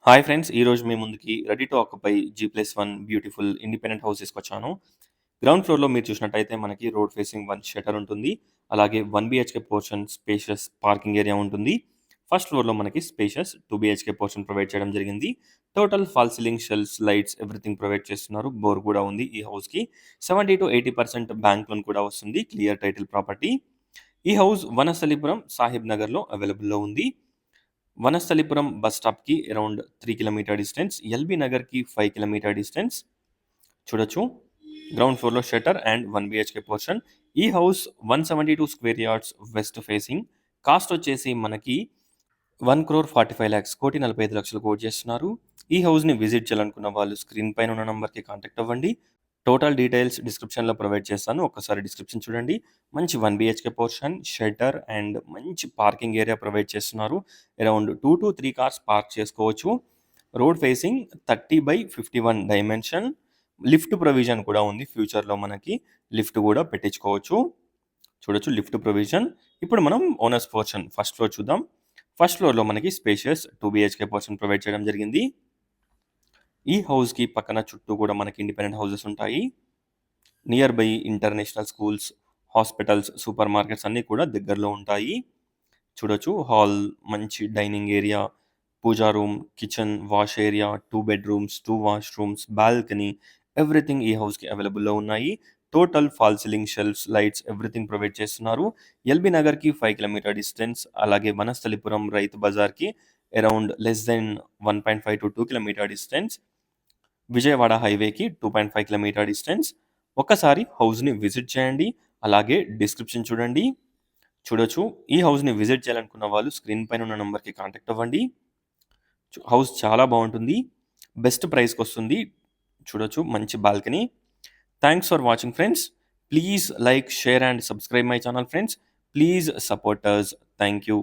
Hi friends! ఈరోజు మీ ముందుకి ready to occupy G+1 beautiful independent house తీసుకొచ్చాను. గ్రౌండ్ ఫ్లోర్‌లో మీరు చూసినట్టయితే మనకి రోడ్ ఫేసింగ్ 1 షట్టర్ ఉంటుంది. అలాగే 1 BHK portion spacious parking area ఉంటుంది. ఫస్ట్ ఫ్లోర్‌లో మనకి స్పేషియస్ 2 బీహెచ్‌కే పోర్షన్ ప్రొవైడ్ చేయడం జరిగింది. Total fall ceiling, shelves, lights everything provide చేస్తున్నారు. బోర్ కూడా ఉంది ఈ హౌస్‌కి. 70-80% బ్యాంక్ లోన్ కూడా వస్తుంది. Clear title property. ఈ హౌస్ వనస్థలిపురం, సాహిబ్ నగర్‌లో అవైలబుల్‌లో ఉంది. వనస్థలిపురం బస్ స్టాప్‌కి అరౌండ్ 3 కిలోమీటర్ డిస్టెన్స్. ఎల్బీ నగర్‌కి 5 కిలోమీటర్ డిస్టెన్స్. చూడొచ్చు. గ్రౌండ్ ఫ్లోర్‌లో షట్టర్ అండ్ 1 బీహెచ్‌కే పోర్షన్. ఈ house 172 square yards west facing. Cost వచ్చేసి మనకి 1,45,00,000 1,45,00,000 కోట్ చేస్తున్నారు. ఈ హౌస్‌ని విజిట్ చేయాలనుకున్న వాళ్ళు స్క్రీన్ పైన ఉన్న నంబర్‌కి కాంటాక్ట్ అవ్వండి. టోటల్ డీటెయిల్స్ డిస్క్రిప్షన్‌లో ప్రొవైడ్ చేస్తాను. ఒక్కసారి డిస్క్రిప్షన్ చూడండి. మంచి 1 బీహెచ్‌కే పోర్షన్, షెల్టర్ అండ్ మంచి పార్కింగ్ ఏరియా ప్రొవైడ్ చేస్తున్నారు. అరౌండ్ 2-3 కార్స్ పార్క్ చేసుకోవచ్చు. Road facing 30/51 dimension. Lift provision కూడా ఉంది. ఫ్యూచర్‌లో మనకి లిఫ్ట్ కూడా పెట్టించుకోవచ్చు. చూడొచ్చు లిఫ్ట్ ప్రొవిజన్. ఇప్పుడు మనం ఓనర్స్ పోర్షన్ ఫస్ట్ ఫ్లోర్ చూద్దాం. ఫస్ట్ ఫ్లోర్‌లో మనకి స్పేషియస్ 2 బీహెచ్‌కే పోర్షన్ ప్రొవైడ్ చేయడం జరిగింది. ఈ హౌస్‌కి పక్కన చుట్టూ కూడా మనకి ఇండిపెండెంట్ హౌసెస్ ఉంటాయి. Nearby international schools, hospitals, supermarkets అన్నీ కూడా దగ్గరలో ఉంటాయి. చూడొచ్చు హాల్, మంచి dining area, puja room, kitchen, wash area, 2 bedrooms, 2 washrooms, balcony everything ఈ హౌస్‌కి అవైలబుల్‌లో ఉన్నాయి. Total fall ceiling, shelves, lights everything provide చేస్తున్నారు. ఎల్బీ నగర్‌కి 5 కిలోమీటర్ డిస్టెన్స్. అలాగే వనస్థలిపురం, రైతు బజార్‌కి around less than 1.5-2 kilometre distance. Vijayawada హైవేకి 2.5 కిలోమీటర్ డిస్టెన్స్. ఒక్కసారి హౌస్‌ని విజిట్ చేయండి. అలాగే డిస్క్రిప్షన్ చూడండి. చూడొచ్చు. ఈ హౌస్‌ని విజిట్ చేయాలనుకున్న వాళ్ళు స్క్రీన్ పైన ఉన్న నంబర్‌కి కాంటాక్ట్ అవ్వండి. హౌస్ చాలా బావుంటుంది. బెస్ట్ ప్రైస్‌కొస్తుంది. చూడొచ్చు మంచి balcony. Thanks for watching friends. Please like, share and subscribe my channel friends. Please support us. Thank you.